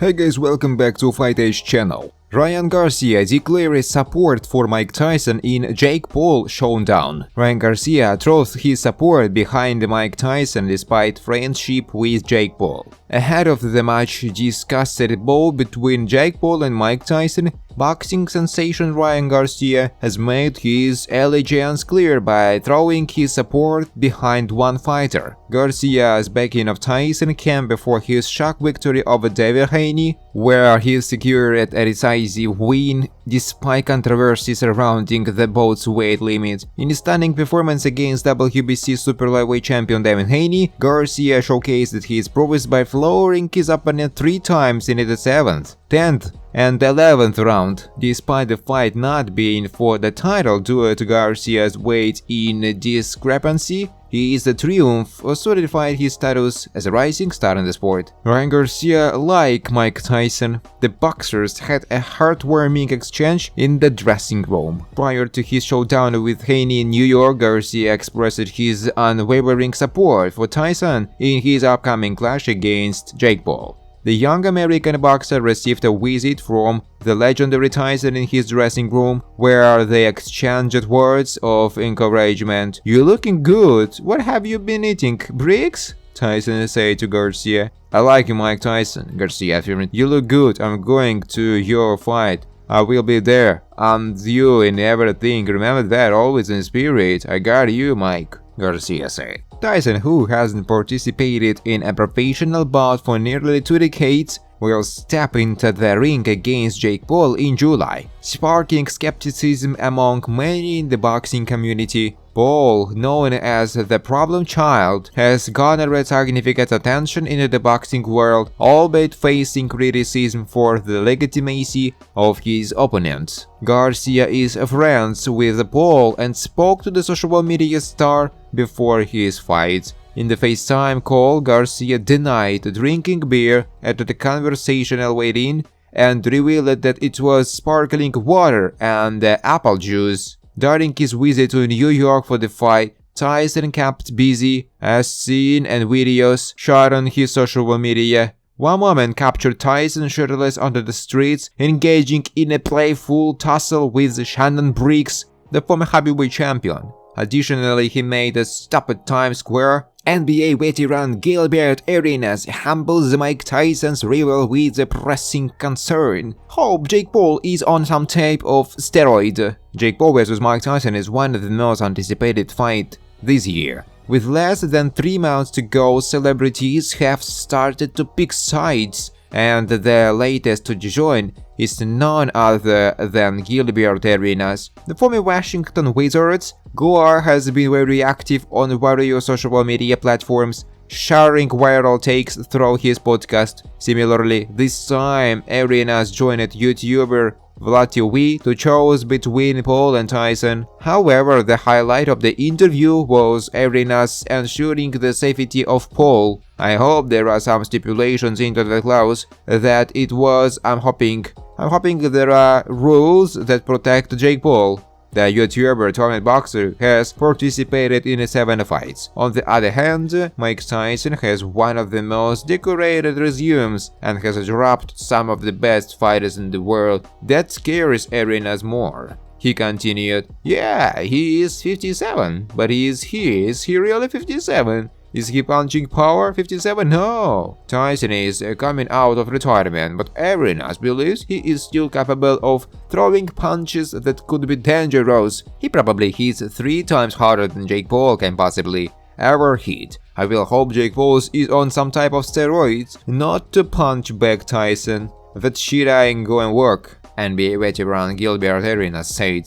Hey guys, welcome back to Fight Age channel. Ryan Garcia declared support for Mike Tyson in Jake Paul showdown. Ryan Garcia throws his support behind Mike Tyson despite friendship with Jake Paul. Ahead of the match discussed bout between Jake Paul and Mike Tyson, boxing sensation Ryan Garcia has made his allegiance clear by throwing his support behind one fighter. Garcia's backing of Tyson came before his shock victory over Devin Haney, where he secured a decisive win despite controversy surrounding the bout's weight limit. In a stunning performance against WBC super lightweight champion Devin Haney, Garcia showcased his prowess by flooring his opponent 3 times in the 7th, 10th, and 11th round. Despite the fight not being for the title due to Garcia's weight in discrepancy, his triumph solidified his status as a rising star in the sport. Ryan Garcia, like Mike Tyson, the boxers had a heartwarming exchange in the dressing room. Prior to his showdown with Haney in New York, Garcia expressed his unwavering support for Tyson in his upcoming clash against Jake Paul. The young American boxer received a visit from the legendary Tyson in his dressing room, where they exchanged words of encouragement. "You're looking good. What have you been eating, bricks?" Tyson said to Garcia. "I like you, Mike Tyson," Garcia affirmed. "You look good. I'm going to your fight. I will be there. I'm you in everything. Remember that, always in spirit. I got you, Mike," Garcia said. Tyson, who hasn't participated in a professional bout for nearly 2 decades, will step into the ring against Jake Paul in July, sparking skepticism among many in the boxing community. Paul, known as the problem child, has garnered significant attention in the boxing world, albeit facing criticism for the legitimacy of his opponents. Garcia is friends with Paul and spoke to the social media star before his fight. In the FaceTime call, Garcia denied drinking beer at the conversational wedding and revealed that it was sparkling water and apple juice. During his visit to New York for the fight, Tyson kept busy, as seen in videos shot on his social media. One moment captured Tyson shirtless on the streets, engaging in a playful tussle with Shannon Briggs, the former heavyweight champion. Additionally, he made a stop at Times Square. NBA veteran Gilbert Arenas humbles Mike Tyson's rival with a pressing concern. Hope Jake Paul is on some type of steroid. Jake Paul vs Mike Tyson is one of the most anticipated fights this year. With less than 3 months to go, celebrities have started to pick sides, and the latest to join is none other than Gilbert Arenas. The former Washington Wizards Goar has been very active on various social media platforms, sharing viral takes through his podcast. Similarly, this time Arenas joined YouTuber Vlad TV to choose between Paul and Tyson. However, the highlight of the interview was Arenas ensuring the safety of Paul. "I hope there are some stipulations into the clause that it was. I'm hoping there are rules that protect Jake Paul." The YouTuber turned boxer has participated in 7 fights. On the other hand, Mike Tyson has one of the most decorated resumes and has dropped some of the best fighters in the world. That scares Arenas more. He continued, "Yeah, he is 57, but is he really 57? Is he punching power 57? No. Tyson is coming out of retirement, but Arenas believes he is still capable of throwing punches that could be dangerous. He probably hits 3 times harder than Jake Paul can possibly ever hit. I will hope Jake Paul is on some type of steroids, not to punch back Tyson. That shit ain't going work," NBA veteran Gilbert Arenas said.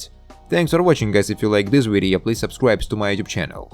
Thanks for watching, guys. If you like this video, please subscribe to my YouTube channel.